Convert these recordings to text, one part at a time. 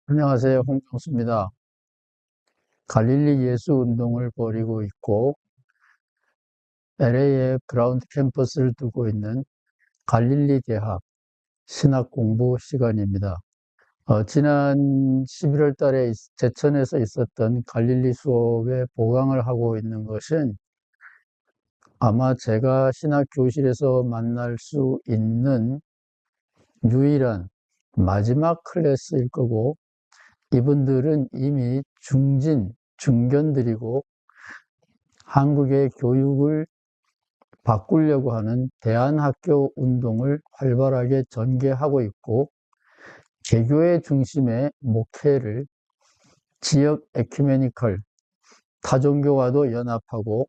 안녕하세요. 홍정수입니다. 갈릴리 예수 운동을 벌이고 있고 LA에 그라운드 캠퍼스를 두고 있는 갈릴리 대학 신학 공부 시간입니다. 지난 11월 달에 제천에서 있었던 갈릴리 수업에 보강을 하고 있는 것은 아마 제가 신학 교실에서 만날 수 있는 유일한 마지막 클래스일 거고, 이분들은 이미 중견들이고 한국의 교육을 바꾸려고 하는 대안학교 운동을 활발하게 전개하고 있고, 개교의 중심의 목회를 지역 에큐메니컬, 타종교와도 연합하고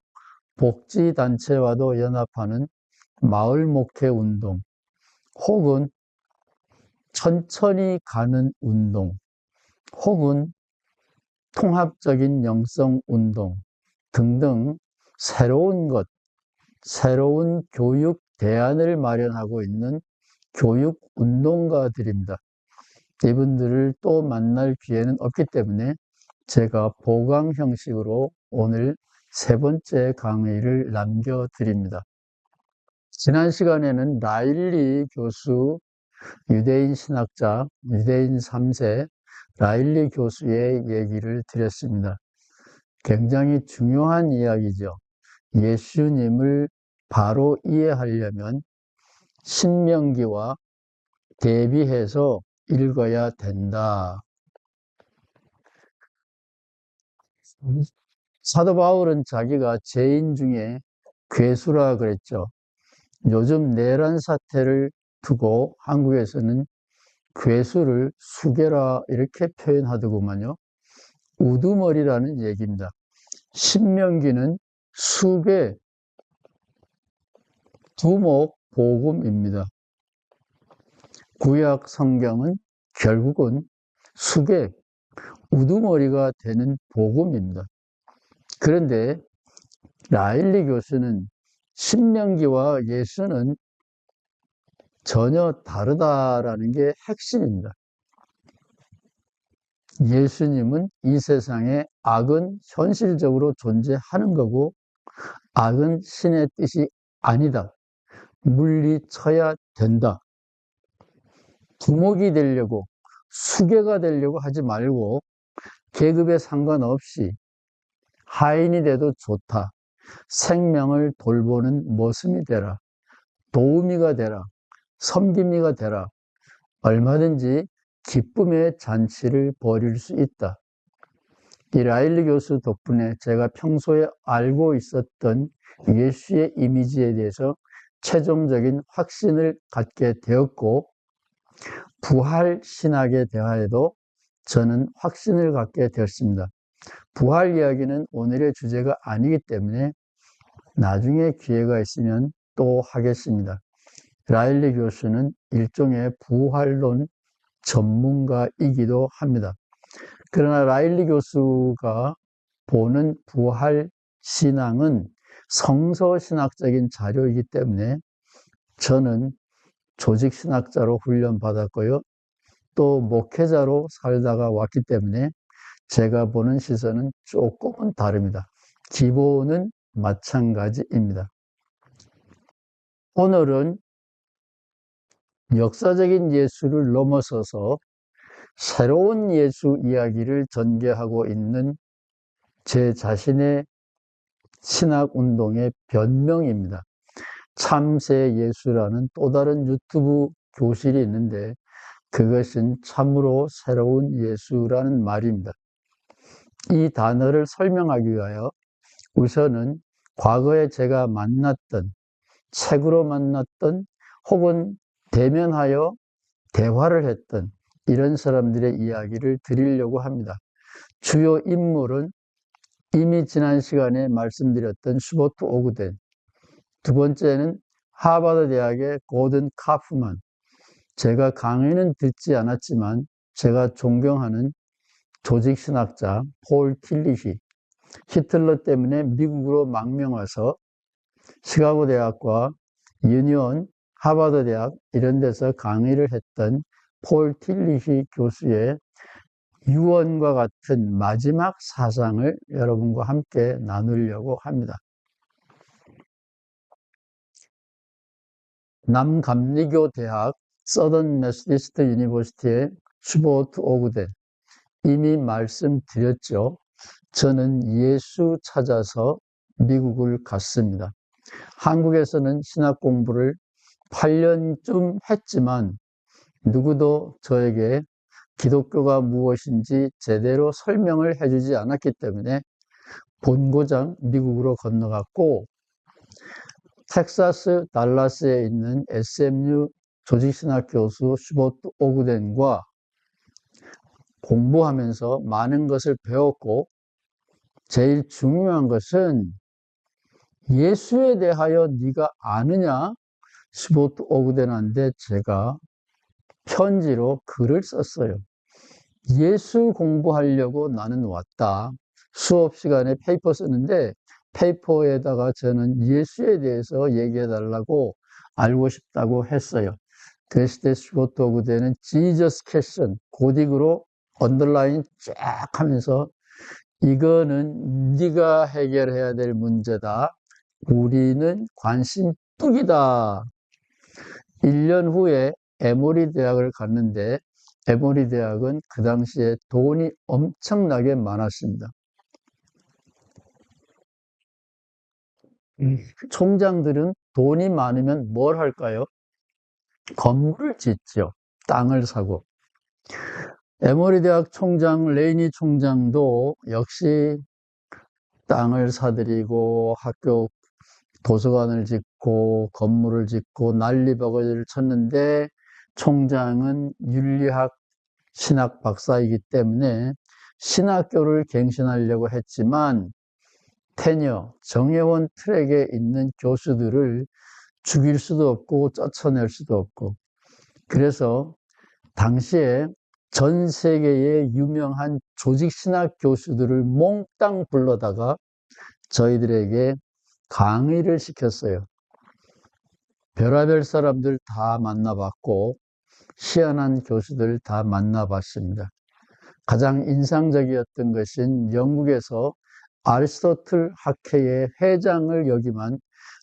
복지단체와도 연합하는 마을 목회 운동, 혹은 천천히 가는 운동, 혹은 통합적인 영성 운동 등등 새로운 교육 대안을 마련하고 있는 교육 운동가들입니다. 이분들을 또 만날 기회는 없기 때문에 제가 보강 형식으로 오늘 세 번째 강의를 남겨드립니다. 지난 시간에는 라일리 교수, 유대인 신학자, 유대인 3세 라일리 교수의 얘기를 드렸습니다. 굉장히 중요한 이야기죠. 예수님을 바로 이해하려면 신명기와 대비해서 읽어야 된다. 사도 바울은 자기가 죄인 중에 괴수라 그랬죠. 요즘 내란 사태를 두고 한국에서는 괴수를 수괴라 이렇게 표현하더구만요. 우두머리라는 얘기입니다. 신명기는 수괴, 두목, 복음입니다. 구약 성경은 결국은 수괴, 우두머리가 되는 복음입니다. 그런데 라일리 교수는 신명기와 예수는 전혀 다르다라는 게 핵심입니다. 예수님은 이 세상에 악은 현실적으로 존재하는 거고, 악은 신의 뜻이 아니다. 물리쳐야 된다. 두목이 되려고, 수괴가 되려고 하지 말고 계급에 상관없이 하인이 돼도 좋다. 생명을 돌보는 모습이 되라. 도우미가 되라. 섬김이가 되라. 얼마든지 기쁨의 잔치를 벌일 수 있다. 이 라일리 교수 덕분에 제가 평소에 알고 있었던 예수의 이미지에 대해서 최종적인 확신을 갖게 되었고, 부활 신학에 대하여도 저는 확신을 갖게 되었습니다. 부활 이야기는 오늘의 주제가 아니기 때문에 나중에 기회가 있으면 또 하겠습니다. 라일리 교수는 일종의 부활론 전문가이기도 합니다. 그러나 라일리 교수가 보는 부활 신앙은 성서신학적인 자료이기 때문에 저는 조직신학자로 훈련받았고요. 또 목회자로 살다가 왔기 때문에 제가 보는 시선은 조금은 다릅니다. 기본은 마찬가지입니다. 오늘은 역사적인 예수를 넘어서서 새로운 예수 이야기를 전개하고 있는 제 자신의 신학 운동의 변명입니다. 참새 예수라는 또 다른 유튜브 교실이 있는데 그것은 참으로 새로운 예수라는 말입니다. 이 단어를 설명하기 위하여 우선은 과거에 제가 만났던, 책으로 만났던, 혹은 대면하여 대화를 했던 이런 사람들의 이야기를 드리려고 합니다. 주요 인물은 이미 지난 시간에 말씀드렸던 슈버트 오그덴, 두 번째는 하버드 대학의 고든 카프만, 제가 강의는 듣지 않았지만 제가 존경하는 조직신학자 폴 틸리히, 히틀러 때문에 미국으로 망명 와서 시카고 대학과 유니온, 하버드 대학 이런 데서 강의를 했던 폴 틸리히 교수의 유언과 같은 마지막 사상을 여러분과 함께 나누려고 합니다. 남감리교 대학 서던 메소디스트 유니버시티의 슈버트 오그덴, 이미 말씀드렸죠. 저는 예수 찾아서 미국을 갔습니다. 한국에서는 신학 공부를 8년쯤 했지만 누구도 저에게 기독교가 무엇인지 제대로 설명을 해주지 않았기 때문에 본고장 미국으로 건너갔고, 텍사스 달라스에 있는 SMU 조직신학 교수 슈버트 오그덴과 공부하면서 많은 것을 배웠고, 제일 중요한 것은 예수에 대하여 네가 아느냐? 슈버트 오그덴한테 제가 편지로 글을 썼어요. 예수 공부하려고 나는 왔다. 수업 시간에 페이퍼 쓰는데 페이퍼에다가 저는 예수에 대해서 얘기해달라고 알고 싶다고 했어요. 그랬을 때 슈버트 오그덴은 Jesus question, 고딕으로 언더라인 쫙 하면서 이거는 네가 해결해야 될 문제다. 우리는 관심 뚝이다. 1년 후에 에모리 대학을 갔는데 에모리 대학은 그 당시에 돈이 엄청나게 많았습니다. 총장들은 돈이 많으면 뭘 할까요? 건물을 짓죠. 땅을 사고. 에모리 대학 총장 레이니 총장도 역시 땅을 사들이고 학교 도서관을 짓고 건물을 짓고 난리버거리를 쳤는데, 총장은 윤리학 신학 박사이기 때문에 신학교를 갱신하려고 했지만 테녀, 정예원 트랙에 있는 교수들을 죽일 수도 없고 쫓아낼 수도 없고, 그래서 당시에 전 세계의 유명한 조직신학 교수들을 몽땅 불러다가 저희들에게 강의를 시켰어요. 별의별 사람들 다 만나봤고 희한한 교수들 다 만나봤습니다. 가장 인상적이었던 것은 영국에서 아리스토틀 학회의 회장을 역임한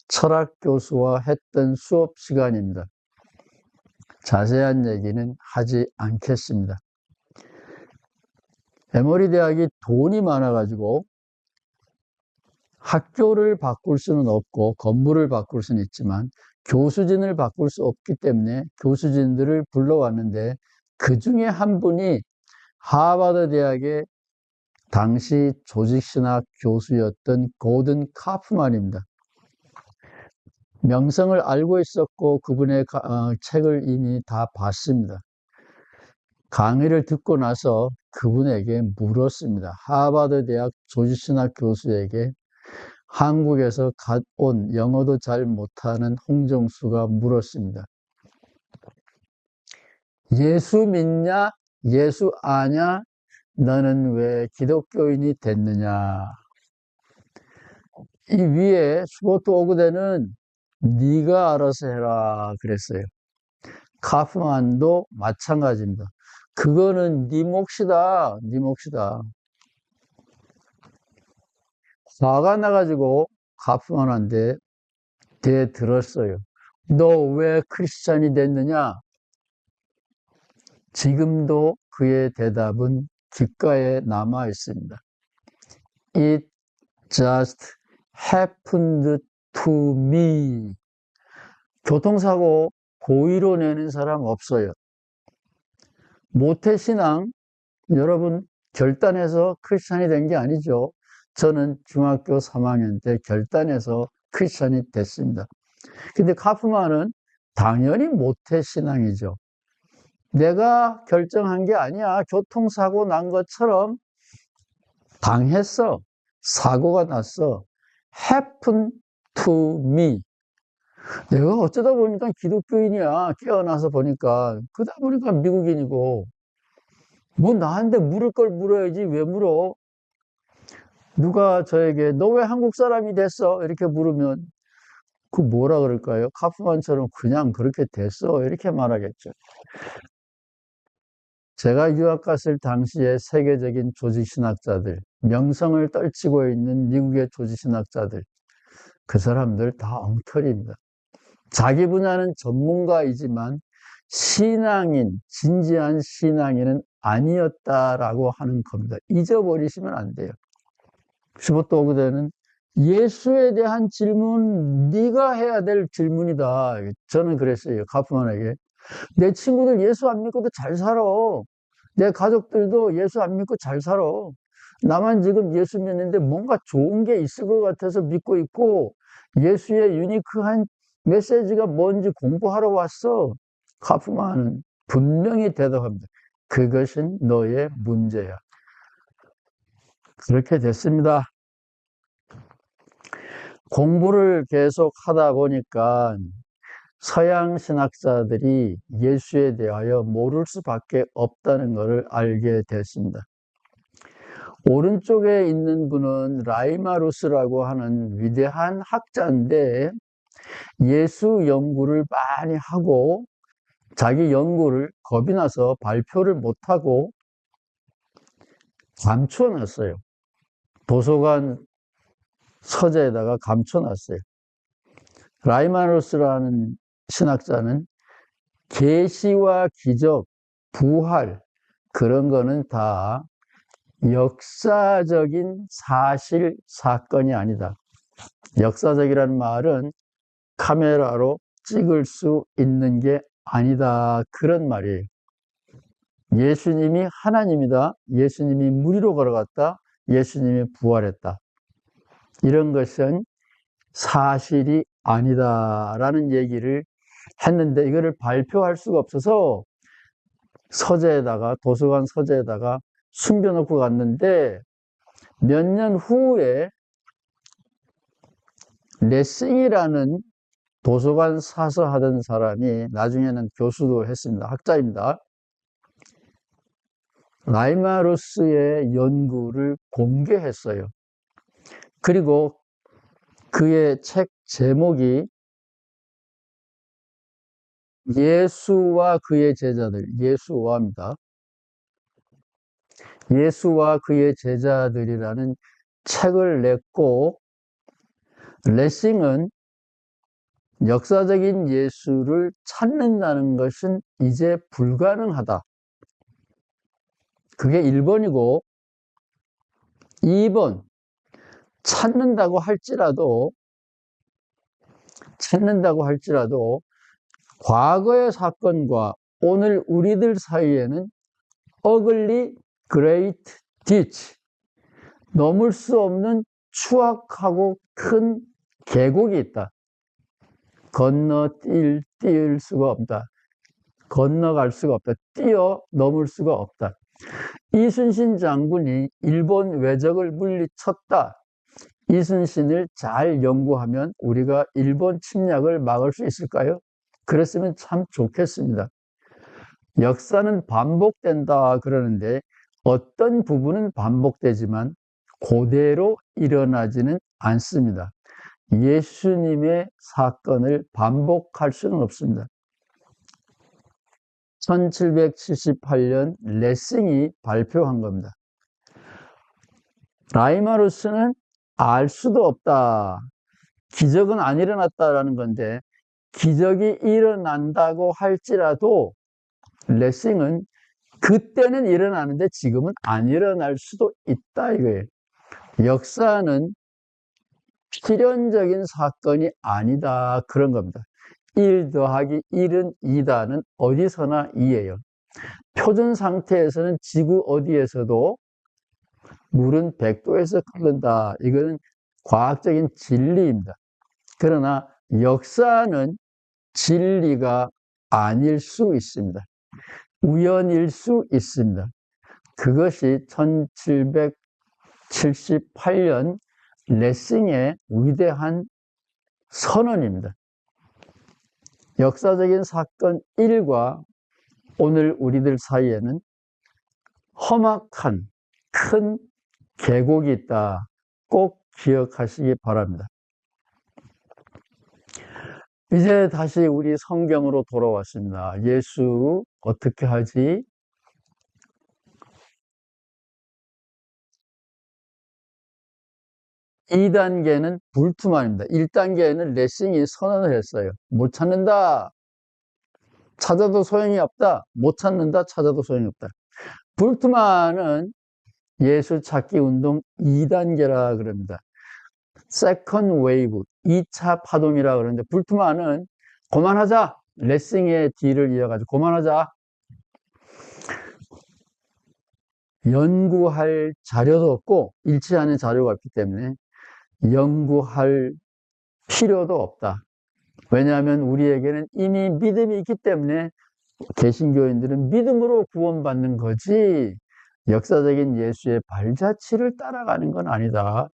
철학 교수와 했던 수업 시간입니다. 자세한 얘기는 하지 않겠습니다. 에모리 대학이 돈이 많아가지고 학교를 바꿀 수는 없고 건물을 바꿀 수는 있지만 교수진을 바꿀 수 없기 때문에 교수진들을 불러왔는데, 그 중에 한 분이 하버드 대학의 당시 조직신학 교수였던 고든 카프만입니다. 명성을 알고 있었고 그분의 책을 이미 다 봤습니다. 강의를 듣고 나서 그분에게 물었습니다. 하버드 대학 조직신학 교수에게 한국에서 갓 온 영어도 잘 못하는 홍정수가 물었습니다. 예수 믿냐? 예수 아냐? 너는 왜 기독교인이 됐느냐? 이 위에 슈버트 오그덴은 네가 알아서 해라 그랬어요. 카프만도 마찬가지입니다. 그거는 네 몫이다. 네 몫이다. 화가 나가지고 카프만한테 대들었어요. 너 왜 크리스찬이 됐느냐? 지금도 그의 대답은 귓가에 남아 있습니다. It just happened to me. 교통사고 고의로 내는 사람 없어요. 모태신앙, 여러분 결단해서 크리스찬이 된 게 아니죠. 저는 중학교 3학년 때 결단해서 크리스찬이 됐습니다. 근데 카프만은 당연히 모태신앙이죠. 내가 결정한 게 아니야. 교통사고 난 것처럼 당했어. 사고가 났어. happen to me. 내가 어쩌다 보니까 기독교인이야. 깨어나서 보니까. 그러다 보니까 미국인이고. 뭐 나한테 물을 걸 물어야지. 왜 물어? 누가 저에게 너 왜 한국 사람이 됐어? 이렇게 물으면 그 뭐라 그럴까요? 카프만처럼 그냥 그렇게 됐어. 이렇게 말하겠죠. 제가 유학 갔을 당시에 세계적인 조직신학자들, 명성을 떨치고 있는 미국의 조직신학자들, 그 사람들 다 엉터리입니다. 자기 분야는 전문가이지만 신앙인, 진지한 신앙인은 아니었다라고 하는 겁니다. 잊어버리시면 안 돼요. 슈버트 오그대는 예수에 대한 질문, 네가 해야 될 질문이다. 저는 그랬어요. 가프만에게. 내 친구들 예수 안 믿고도 잘 살아. 내 가족들도 예수 안 믿고 잘 살아. 나만 지금 예수 믿는데 뭔가 좋은 게 있을 것 같아서 믿고 있고, 예수의 유니크한 메시지가 뭔지 공부하러 왔어. 카프만은 분명히 대답합니다. 그것은 너의 문제야. 그렇게 됐습니다. 공부를 계속 하다 보니까 서양 신학자들이 예수에 대하여 모를 수밖에 없다는 것을 알게 됐습니다. 오른쪽에 있는 분은 라이마루스라고 하는 위대한 학자인데 예수 연구를 많이 하고 자기 연구를 겁이 나서 발표를 못하고 감춰놨어요. 도서관 서재에다가 감춰놨어요. 라이마루스라는 신학자는 계시와 기적, 부활 그런 거는 다 역사적인 사실, 사건이 아니다. 역사적이라는 말은 카메라로 찍을 수 있는 게 아니다. 그런 말이에요. 예수님이 하나님이다. 예수님이 물 위로 걸어갔다. 예수님이 부활했다. 이런 것은 사실이 아니다라는 얘기를 했는데 이거를 발표할 수가 없어서 서재에다가 도서관 서재에다가 숨겨놓고 갔는데 몇 년 후에 레싱이라는 도서관 사서 하던 사람이 나중에는 교수도 했습니다. 학자입니다. 라이마루스의 연구를 공개했어요. 그리고 그의 책 제목이 예수와 그의 제자들, 예수와입니다. 예수와 그의 제자들이라는 책을 냈고 레싱은 역사적인 예수를 찾는다는 것은 이제 불가능하다. 그게 1번이고 2번 찾는다고 할지라도 과거의 사건과 오늘 우리들 사이에는 ugly great ditch, 넘을 수 없는 추악하고 큰 계곡이 있다. 띄울 수가 없다. 건너갈 수가 없다. 뛰어넘을 수가 없다. 이순신 장군이 일본 왜적을 물리쳤다. 이순신을 잘 연구하면 우리가 일본 침략을 막을 수 있을까요? 그랬으면 참 좋겠습니다. 역사는 반복된다 그러는데 어떤 부분은 반복되지만 그대로 일어나지는 않습니다. 예수님의 사건을 반복할 수는 없습니다. 1778년 레싱이 발표한 겁니다. 라이마루스는 알 수도 없다. 기적은 안 일어났다라는 건데 기적이 일어난다고 할지라도 레싱은 그때는 일어나는데 지금은 안 일어날 수도 있다 이거예요. 역사는 필연적인 사건이 아니다 그런 겁니다. 1 더하기 1은 2다는 어디서나 2예요. 표준 상태에서는 지구 어디에서도 물은 100도에서 끓는다. 이거는 과학적인 진리입니다. 그러나 역사는 진리가 아닐 수 있습니다. 우연일 수 있습니다. 그것이 1778년 레싱의 위대한 선언입니다. 역사적인 사건 1과 오늘 우리들 사이에는 험악한 큰 계곡이 있다. 꼭 기억하시기 바랍니다. 이제 다시 우리 성경으로 돌아왔습니다. 예수 어떻게 하지? 2단계는 불투만입니다. 1단계에는 레싱이 선언을 했어요. 못 찾는다. 찾아도 소용이 없다. 못 찾는다. 찾아도 소용이 없다. 불투만은 예수 찾기 운동 2단계라 그럽니다. 세컨드 웨이브, 2차 파동이라 그러는데, 불투만은 그만하자. 레싱의 뒤를 이어가지고 그만하자. 연구할 자료도 없고 일치하는 자료가 없기 때문에 연구할 필요도 없다. 왜냐하면 우리에게는 이미 믿음이 있기 때문에 개신교인들은 믿음으로 구원받는 거지 역사적인 예수의 발자취를 따라가는 건 아니다.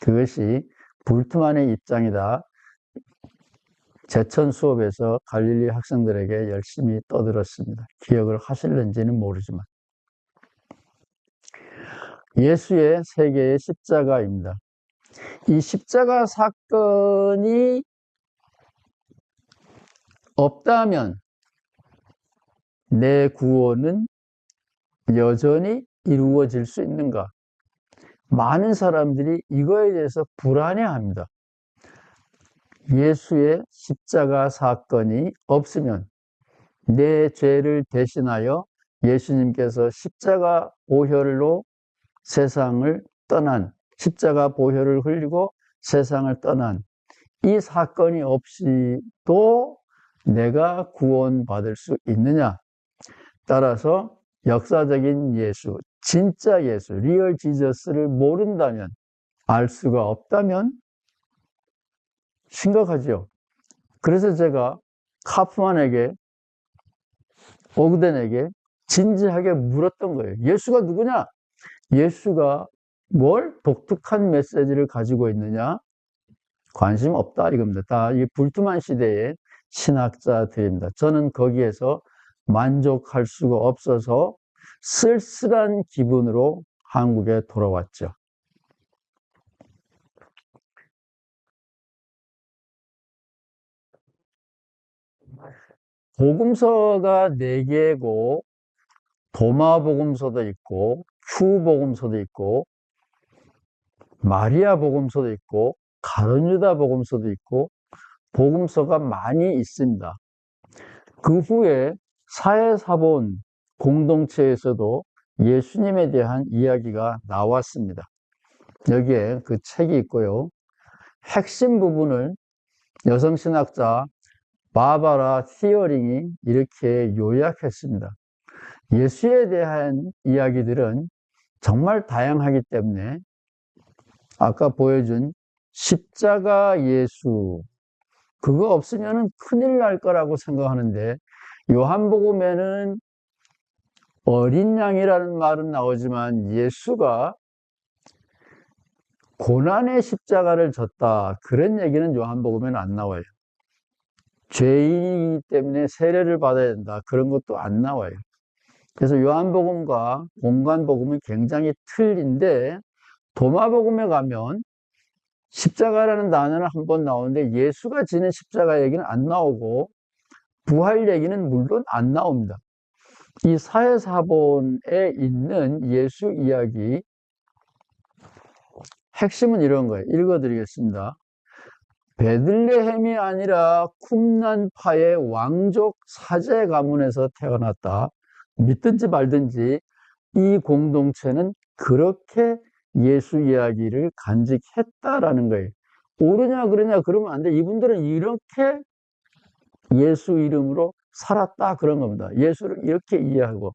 그것이 불투만의 입장이다. 제천 수업에서 갈릴리 학생들에게 열심히 떠들었습니다. 기억을 하실는지는 모르지만. 예수의 세계의 십자가입니다. 이 십자가 사건이 없다면 내 구원은 여전히 이루어질 수 있는가? 많은 사람들이 이거에 대해서 불안해합니다. 예수의 십자가 사건이 없으면 내 죄를 대신하여 예수님께서 십자가 보혈로 세상을 떠난, 십자가 보혈을 흘리고 세상을 떠난 이 사건이 없이도 내가 구원받을 수 있느냐? 따라서 역사적인 예수, 진짜 예수, 리얼 지저스를 모른다면, 알 수가 없다면 심각하죠. 그래서 제가 카프만에게, 오그덴에게 진지하게 물었던 거예요. 예수가 누구냐? 예수가 뭘 독특한 메시지를 가지고 있느냐? 관심 없다 이겁니다. 다 이 불투만 시대의 신학자들입니다. 저는 거기에서 만족할 수가 없어서 쓸쓸한 기분으로 한국에 돌아왔죠. 복음서가 4개고 도마복음서도 있고 휴복음서도 있고 마리아 복음서도 있고 가룟유다 복음서도 있고 복음서가 많이 있습니다. 그 후에 사회사본 공동체에서도 예수님에 대한 이야기가 나왔습니다. 여기에 그 책이 있고요. 핵심 부분을 여성신학자 바바라 티어링이 이렇게 요약했습니다. 예수에 대한 이야기들은 정말 다양하기 때문에 아까 보여준 십자가 예수, 그거 없으면 큰일 날 거라고 생각하는데 요한복음에는 어린 양이라는 말은 나오지만 예수가 고난의 십자가를 졌다, 그런 얘기는 요한복음에는 안 나와요. 죄인이기 때문에 세례를 받아야 된다, 그런 것도 안 나와요. 그래서 요한복음과 공관복음은 굉장히 틀린데 도마복음에 가면 십자가라는 단어는 한 번 나오는데 예수가 지는 십자가 얘기는 안 나오고 부활 얘기는 물론 안 나옵니다. 이 사회사본에 있는 예수 이야기 핵심은 이런 거예요. 읽어드리겠습니다. 베들레헴이 아니라 쿰란파의 왕족 사제 가문에서 태어났다. 믿든지 말든지 이 공동체는 그렇게 예수 이야기를 간직했다라는 거예요. 옳으냐 그러냐 그러면 안 돼. 이분들은 이렇게 예수 이름으로 살았다 그런 겁니다. 예수를 이렇게 이해하고.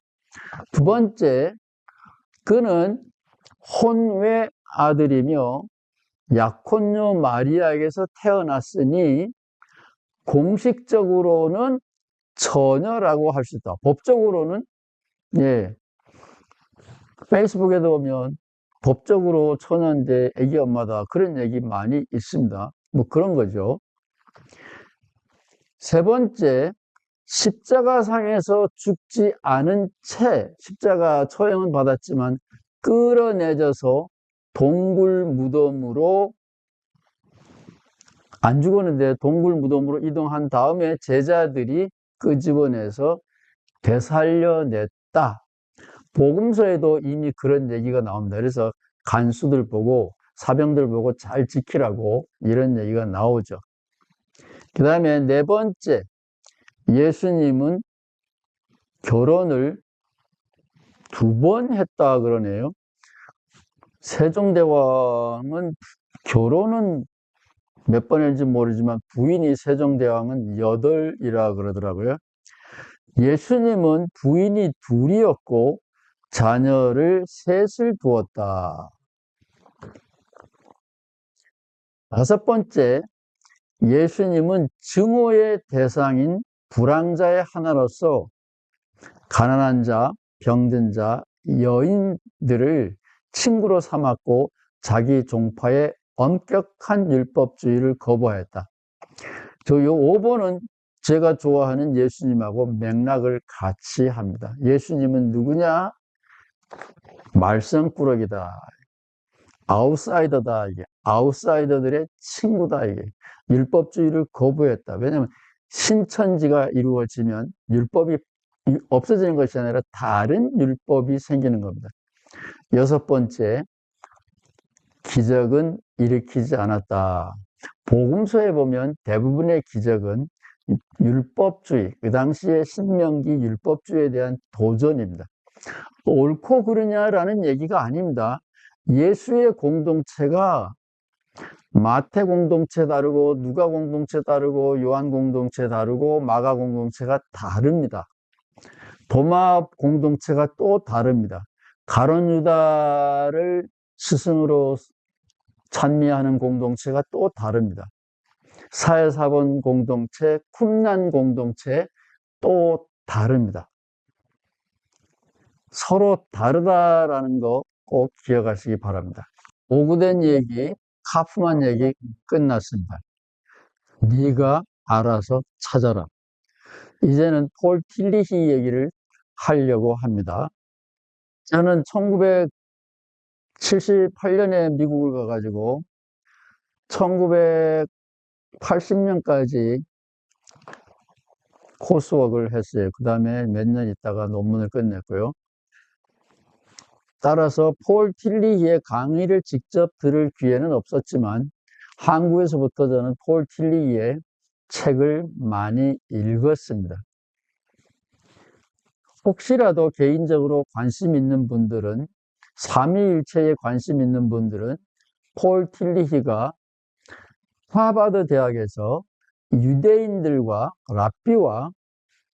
두 번째, 그는 혼외 아들이며 약혼녀 마리아에게서 태어났으니 공식적으로는 처녀라고 할 수 있다. 법적으로는 페이스북에도 보면 법적으로 처녀인데 애기 엄마다, 그런 얘기 많이 있습니다. 뭐 그런 거죠. 세 번째, 십자가상에서 죽지 않은 채, 십자가 처형은 받았지만 끌어내져서 동굴 무덤으로, 안 죽었는데 동굴 무덤으로 이동한 다음에 제자들이 끄집어내서 되살려냈다. 복음서에도 이미 그런 얘기가 나옵니다. 그래서 간수들 보고 사병들 보고 잘 지키라고 이런 얘기가 나오죠. 그 다음에 네 번째, 예수님은 결혼을 2번 했다 그러네요. 세종대왕은 결혼은 몇 번 했는지 모르지만 부인이 세종대왕은 8이라 그러더라고요. 예수님은 부인이 2이었고 자녀를 3을 두었다. 5번째, 예수님은 증오의 대상인 불황자의 하나로서 가난한 자, 병든 자, 여인들을 친구로 삼았고 자기 종파의 엄격한 율법주의를 거부하였다. 저 요 5번은 제가 좋아하는 예수님하고 맥락을 같이 합니다. 예수님은 누구냐? 말썽꾸러기다. 아웃사이더다. 이게 아웃사이더들의 친구다. 이게 율법주의를 거부했다. 왜냐하면 신천지가 이루어지면 율법이 없어지는 것이 아니라 다른 율법이 생기는 겁니다. 6번째, 기적은 일으키지 않았다. 복음서에 보면 대부분의 기적은 율법주의, 그 당시에 신명기 율법주의에 대한 도전입니다. 옳고 그르냐라는 얘기가 아닙니다. 예수의 공동체가 마태 공동체 다르고 누가 공동체 다르고 요한 공동체 다르고 마가 공동체가 다릅니다. 도마 공동체가 또 다릅니다. 가룟 유다를 스승으로 찬미하는 공동체가 또 다릅니다. 사회사본 공동체, 쿰난 공동체 또 다릅니다. 서로 다르다라는 거 꼭 기억하시기 바랍니다. 오구된 얘기, 카프만 얘기 끝났습니다. 네가 알아서 찾아라. 이제는 폴 틸리히 얘기를 하려고 합니다. 저는 1978년에 미국을 가가지고 1980년까지 코스웍을 했어요. 그 다음에 몇 년 있다가 논문을 끝냈고요. 따라서 폴 틸리히의 강의를 직접 들을 기회는 없었지만 한국에서부터 저는 폴 틸리히의 책을 많이 읽었습니다. 혹시라도 개인적으로 관심 있는 분들은, 삼위일체에 관심 있는 분들은 폴 틸리히가 하버드 대학에서 유대인들과 랍비와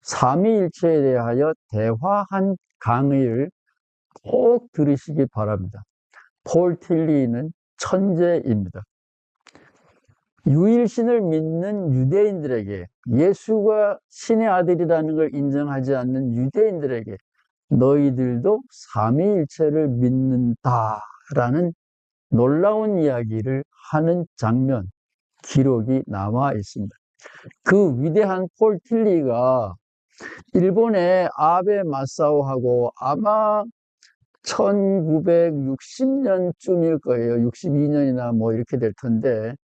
삼위일체에 대하여 대화한 강의를 꼭 들으시기 바랍니다. 폴 틸리히는 천재입니다. 유일신을 믿는 유대인들에게, 예수가 신의 아들이라는 걸 인정하지 않는 유대인들에게 너희들도 삼위일체를 믿는다라는 놀라운 이야기를 하는 장면, 기록이 남아 있습니다. 그 위대한 폴 틸리히가 일본의 아베 마사오하고 아마 1960년쯤일 거예요. 62년이나 뭐 이렇게 될 텐데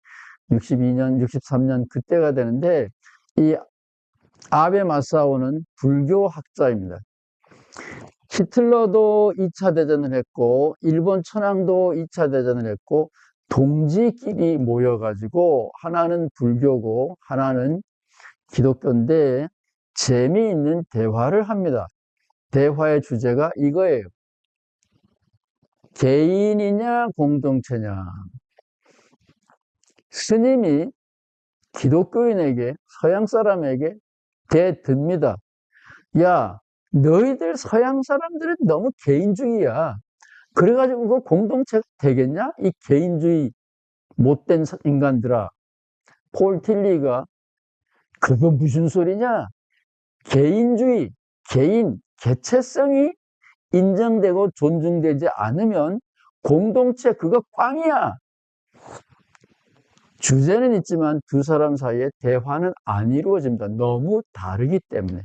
62년, 63년 그때가 되는데 이 아베 마사오는 불교 학자입니다. 히틀러도 2차 대전을 했고 일본 천황도 2차 대전을 했고 동지끼리 모여가지고 하나는 불교고 하나는 기독교인데 재미있는 대화를 합니다. 대화의 주제가 이거예요. 개인이냐 공동체냐. 스님이 기독교인에게, 서양 사람에게 대듭니다. 야, 너희들 서양 사람들은 너무 개인주의야. 그래가지고 그 공동체가 되겠냐? 이 개인주의 못된 인간들아. 폴 틸리가 그거 무슨 소리냐? 개인주의, 개인, 개체성이 인정되고 존중되지 않으면 공동체 그거 꽝이야. 주제는 있지만 두 사람 사이에 대화는 안 이루어집니다. 너무 다르기 때문에.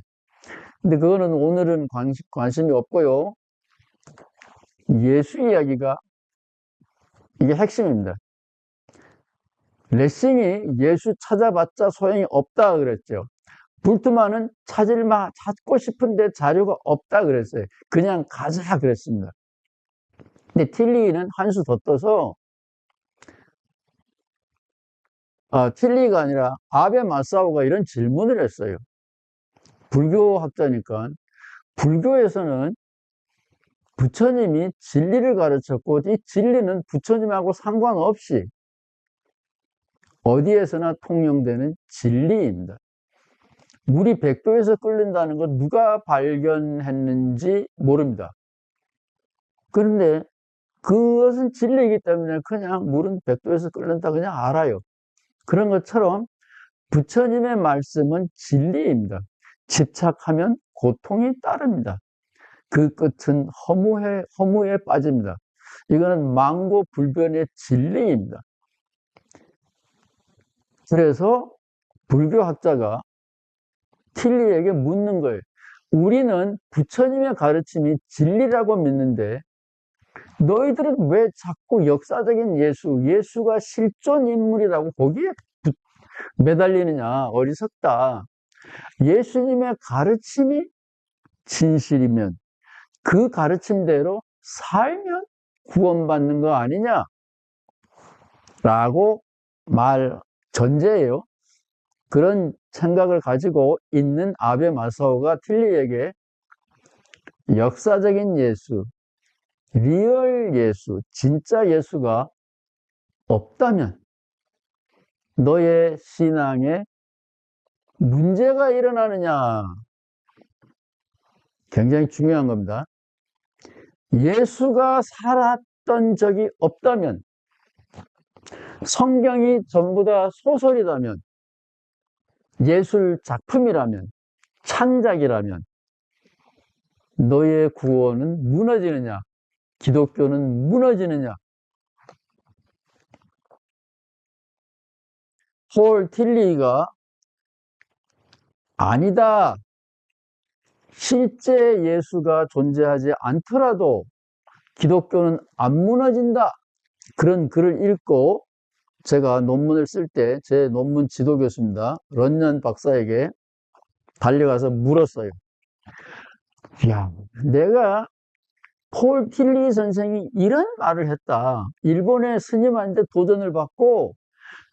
근데 그거는 오늘은 관심이 없고요. 예수 이야기가 이게 핵심입니다. 레싱이 예수 찾아봤자 소용이 없다 그랬죠. 불트만은 찾고 싶은데 자료가 없다 그랬어요. 그냥 가자 그랬습니다. 근데 틸리히는 한 수 더 떠서 틸리가 아니라 아베 마사오가 이런 질문을 했어요. 불교학자니까. 불교에서는 부처님이 진리를 가르쳤고 이 진리는 부처님하고 상관없이 어디에서나 통용되는 진리입니다. 물이 백도에서 끓는다는 건 누가 발견했는지 모릅니다. 그런데 그것은 진리이기 때문에 그냥 물은 백도에서 끓는다 그냥 알아요. 그런 것처럼 부처님의 말씀은 진리입니다. 집착하면 고통이 따릅니다. 그 끝은 허무에 빠집니다. 이거는 망고불변의 진리입니다. 그래서 불교학자가 틸리에게 묻는 거예요. 우리는 부처님의 가르침이 진리라고 믿는데 너희들은 왜 자꾸 역사적인 예수가 실존 인물이라고 거기에 매달리느냐. 어리석다. 예수님의 가르침이 진실이면 그 가르침대로 살면 구원받는 거 아니냐? 라고 전제예요. 그런 생각을 가지고 있는 아베 마사오가 틸리에게 역사적인 예수, 리얼 예수, 진짜 예수가 없다면 너의 신앙에 문제가 일어나느냐? 굉장히 중요한 겁니다. 예수가 살았던 적이 없다면, 성경이 전부 다 소설이라면, 예술 작품이라면, 창작이라면, 너의 구원은 무너지느냐? 기독교는 무너지느냐? 폴 틸리가 아니다. 실제 예수가 존재하지 않더라도 기독교는 안 무너진다. 그런 글을 읽고 제가 논문을 쓸 때 제 논문 지도 교수입니다. 런년 박사에게 달려가서 물었어요. 야, 내가 폴 틸리 선생이 이런 말을 했다. 일본의 스님한테 도전을 받고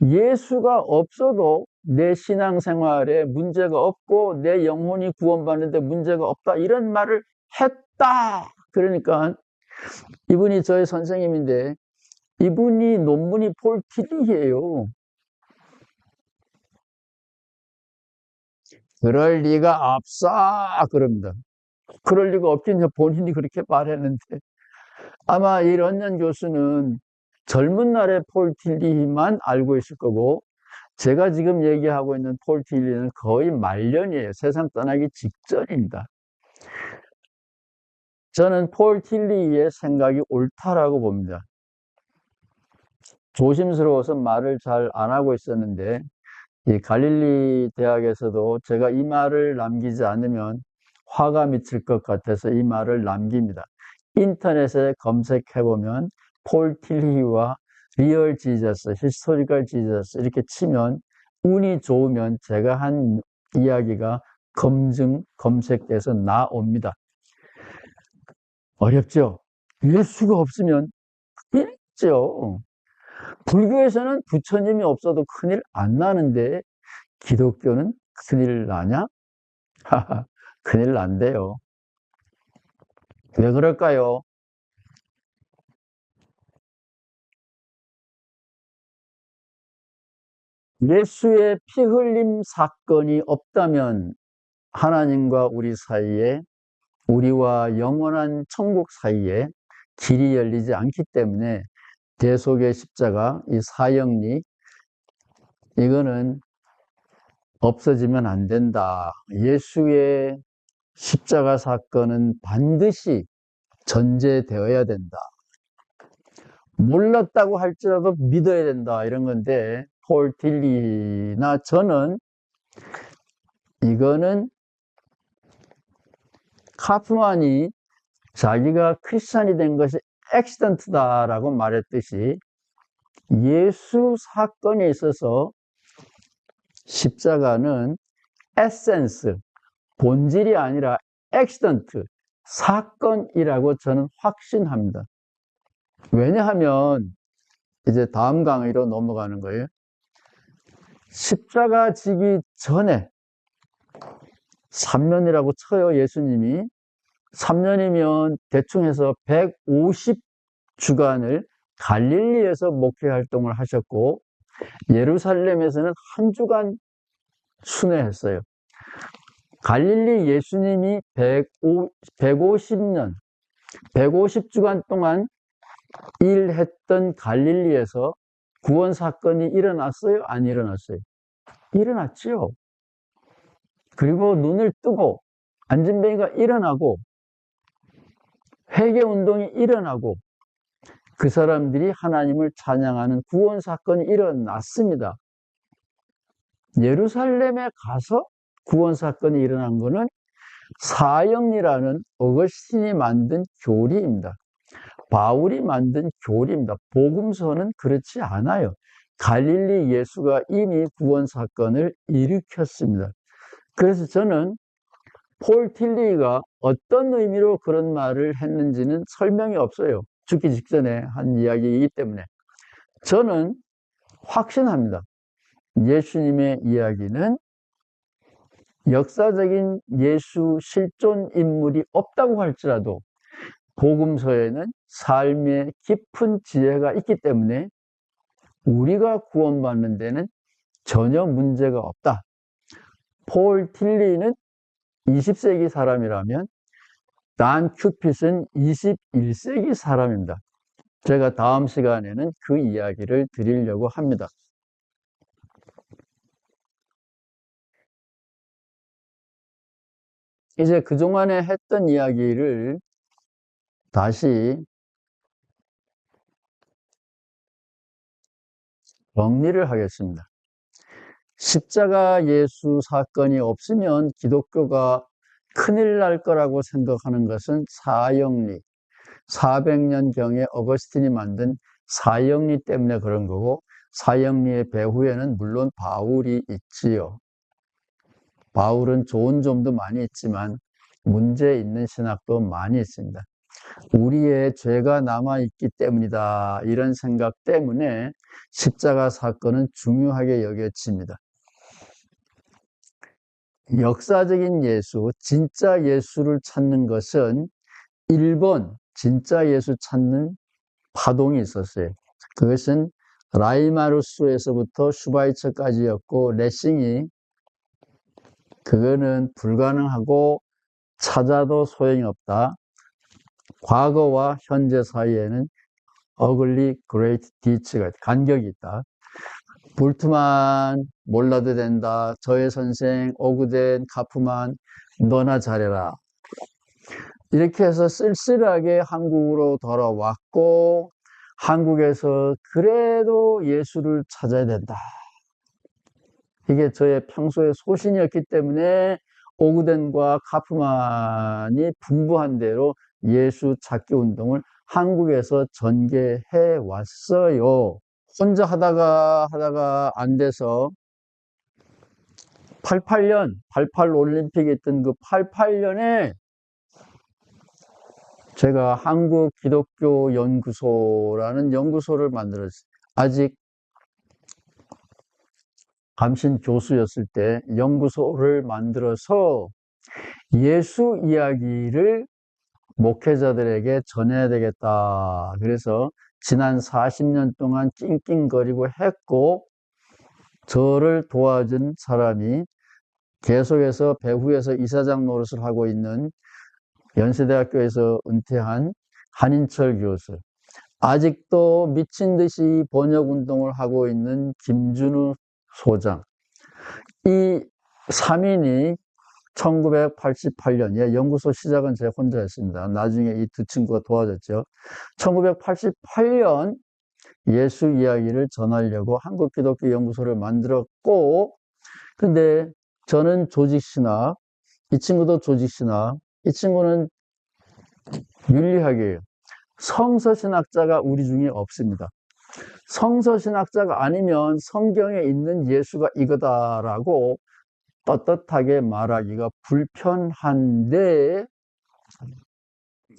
예수가 없어도 내 신앙생활에 문제가 없고 내 영혼이 구원받는데 문제가 없다. 이런 말을 했다. 그러니까 이분이 저의 선생님인데 이분이 논문이 폴 틸리예요. 그럴 리가 없어. 그럽니다. 그럴 리가 없긴 본인이 그렇게 말했는데 아마 이 런년 교수는 젊은 날의 폴 틸리만 알고 있을 거고 제가 지금 얘기하고 있는 폴 틸리는 거의 말년이에요. 세상 떠나기 직전입니다. 저는 폴 틸리의 생각이 옳다라고 봅니다. 조심스러워서 말을 잘 안 하고 있었는데 이 갈릴리 대학에서도 제가 이 말을 남기지 않으면 화가 미칠 것 같아서 이 말을 남깁니다. 인터넷에 검색해보면 폴 틸리와 리얼 지저스, 히스토리컬 지저스 이렇게 치면 운이 좋으면 제가 한 이야기가 검색돼서 나옵니다. 어렵죠? 예수가 없으면 큰일이죠. 불교에서는 부처님이 없어도 큰일 안 나는데 기독교는 큰일 나냐? 큰일 난대요. 왜 그럴까요? 예수의 피 흘림 사건이 없다면 하나님과 우리 사이에 우리와 영원한 천국 사이에 길이 열리지 않기 때문에 대속의 십자가, 이 사형리 이거는 없어지면 안 된다. 예수의 십자가 사건은 반드시 전제되어야 된다. 몰랐다고 할지라도 믿어야 된다. 이런 건데 폴 딜리나 저는 이거는 카프만이 자기가 크리스찬이 된 것이 액시던트다라고 말했듯이 예수 사건에 있어서 십자가는 에센스, 본질이 아니라 액시던트, 사건이라고 저는 확신합니다. 왜냐하면 이제 다음 강의로 넘어가는 거예요. 십자가 지기 전에 3년이라고 쳐요. 예수님이 3년이면 대충 해서 150주간을 갈릴리에서 목회 활동을 하셨고 예루살렘에서는 한 주간 순회했어요. 갈릴리 예수님이 150년, 150주간 동안 일했던 갈릴리에서 구원 사건이 일어났어요? 안 일어났어요? 일어났지요. 그리고 눈을 뜨고 안진뱅이가 일어나고 회개운동이 일어나고 그 사람들이 하나님을 찬양하는 구원 사건이 일어났습니다. 예루살렘에 가서 구원 사건이 일어난 것은 사형리라는 어거스틴이 만든 교리입니다. 바울이 만든 교리입니다. 복음서는 그렇지 않아요. 갈릴리 예수가 이미 구원 사건을 일으켰습니다. 그래서 저는 폴 틸리가 어떤 의미로 그런 말을 했는지는 설명이 없어요. 죽기 직전에 한 이야기이기 때문에. 저는 확신합니다. 예수님의 이야기는 역사적인 예수 실존 인물이 없다고 할지라도 복음서에는 삶의 깊은 지혜가 있기 때문에 우리가 구원받는 데는 전혀 문제가 없다. 폴 틸리는 20세기 사람이라면 단 큐핏은 21세기 사람입니다. 제가 다음 시간에는 그 이야기를 드리려고 합니다. 이제 그동안에 했던 이야기를 다시 정리를 하겠습니다. 십자가 예수 사건이 없으면 기독교가 큰일 날 거라고 생각하는 것은 사형리, 400년경에 어거스틴이 만든 사형리 때문에 그런 거고, 사형리의 배후에는 물론 바울이 있지요. 바울은 좋은 점도 많이 있지만 문제 있는 신학도 많이 있습니다. 우리의 죄가 남아있기 때문이다. 이런 생각 때문에 십자가 사건은 중요하게 여겨집니다. 역사적인 예수, 진짜 예수를 찾는 것은 일본 진짜 예수 찾는 파동이 있었어요. 그것은 라이마루스에서부터 슈바이처까지였고, 레싱이 그거는 불가능하고 찾아도 소용이 없다. 과거와 현재 사이에는 어글리 그레이트 디치가 간격이 있다. 볼트만 몰라도 된다. 저의 선생 오구덴 카프만 너나 잘해라. 이렇게 해서 쓸쓸하게 한국으로 돌아왔고 한국에서 그래도 예수를 찾아야 된다. 이게 저의 평소의 소신이었기 때문에 오구덴과 카프만이 분부한 대로 예수 찾기 운동을 한국에서 전개해 왔어요. 혼자 하다가 안 돼서 88년 88 올림픽에 있던 그 88년에 제가 한국 기독교 연구소라는 연구소를 만들었어요. 아직 감신 교수였을 때 연구소를 만들어서 예수 이야기를 목회자들에게 전해야 되겠다. 그래서 지난 40년 동안 낑낑거리고 했고, 저를 도와준 사람이 계속해서 배후에서 이사장 노릇을 하고 있는 연세대학교에서 은퇴한 한인철 교수, 아직도 미친 듯이 번역 운동을 하고 있는 김준우 소장, 이 3인이 1988년, 연구소 시작은 제가 혼자 했습니다. 나중에 이 두 친구가 도와줬죠. 1988년 예수 이야기를 전하려고 한국기독교 연구소를 만들었고, 근데 저는 조직신학, 이 친구도 조직신학, 이 친구는 윤리학이에요. 성서신학자가 우리 중에 없습니다. 성서신학자가 아니면 성경에 있는 예수가 이거다라고 떳떳하게 말하기가 불편한데,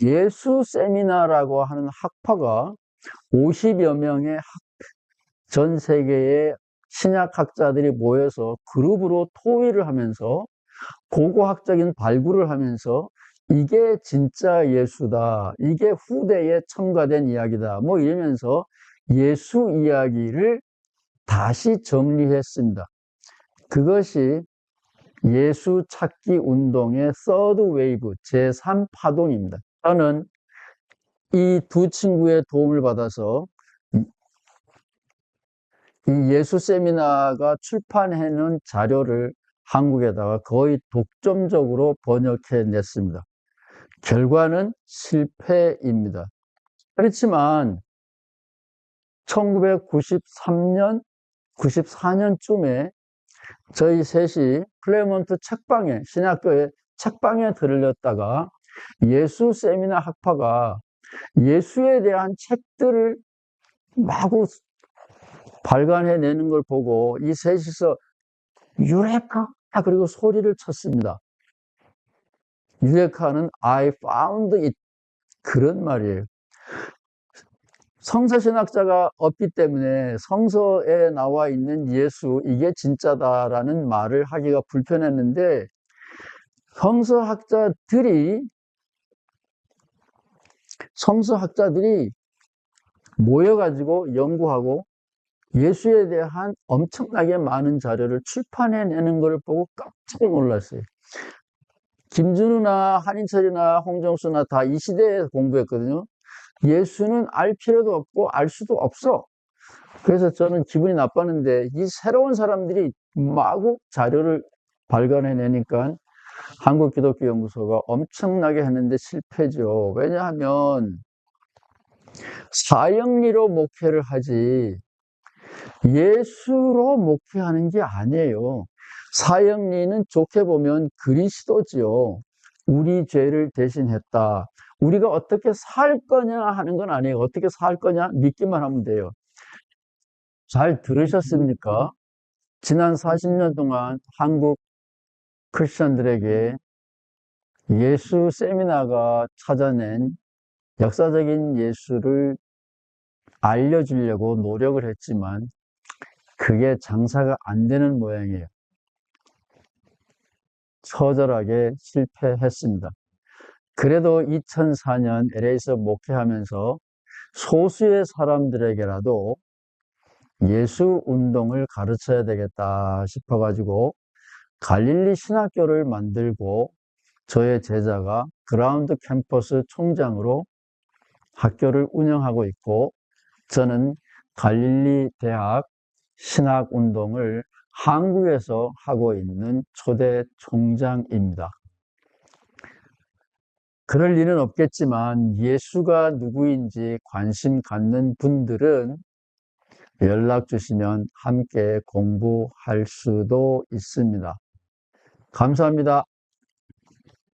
예수 세미나라고 하는 학파가 50여 명의 전 세계의 신약학자들이 모여서 그룹으로 토의를 하면서 고고학적인 발굴을 하면서 이게 진짜 예수다, 이게 후대에 첨가된 이야기다, 뭐 이러면서 예수 이야기를 다시 정리했습니다. 그것이 예수 찾기 운동의 서드 웨이브, 제3파동입니다. 저는 이 두 친구의 도움을 받아서 이 예수 세미나가 출판해놓은 자료를 한국에다가 거의 독점적으로 번역해 냈습니다. 결과는 실패입니다. 그렇지만 1993년, 94년쯤에 저희 셋이 클레몬트 책방에, 신학교의 책방에 들렸다가 예수 세미나 학파가 예수에 대한 책들을 마구 발간해내는 걸 보고 이 셋이서 유레카! 그리고 소리를 쳤습니다. 유레카는 I found it. 그런 말이에요. 성서신학자가 없기 때문에 성서에 나와 있는 예수, 이게 진짜다라는 말을 하기가 불편했는데 성서학자들이 모여가지고 연구하고 예수에 대한 엄청나게 많은 자료를 출판해내는 걸 보고 깜짝 놀랐어요. 김준우나 한인철이나 홍정수나 다 이 시대에 공부했거든요. 예수는 알 필요도 없고 알 수도 없어. 그래서 저는 기분이 나빴는데 이 새로운 사람들이 마구 자료를 발간해내니까 한국기독교연구소가 엄청나게 했는데 실패죠. 왜냐하면 사형리로 목회를 하지 예수로 목회하는 게 아니에요. 사형리는 좋게 보면 그리스도지요. 우리 죄를 대신했다. 우리가 어떻게 살 거냐 하는 건 아니에요. 어떻게 살 거냐 믿기만 하면 돼요. 잘 들으셨습니까? 지난 40년 동안 한국 크리스천들에게 예수 세미나가 찾아낸 역사적인 예수를 알려주려고 노력을 했지만 그게 장사가 안 되는 모양이에요. 처절하게 실패했습니다. 그래도 2004년 LA에서 목회하면서 소수의 사람들에게라도 예수 운동을 가르쳐야 되겠다 싶어가지고 갈릴리 신학교를 만들고 저의 제자가 그라운드 캠퍼스 총장으로 학교를 운영하고 있고 저는 갈릴리 대학 신학 운동을 한국에서 하고 있는 초대 총장입니다. 그럴 일은 없겠지만 예수가 누구인지 관심 갖는 분들은 연락 주시면 함께 공부할 수도 있습니다. 감사합니다.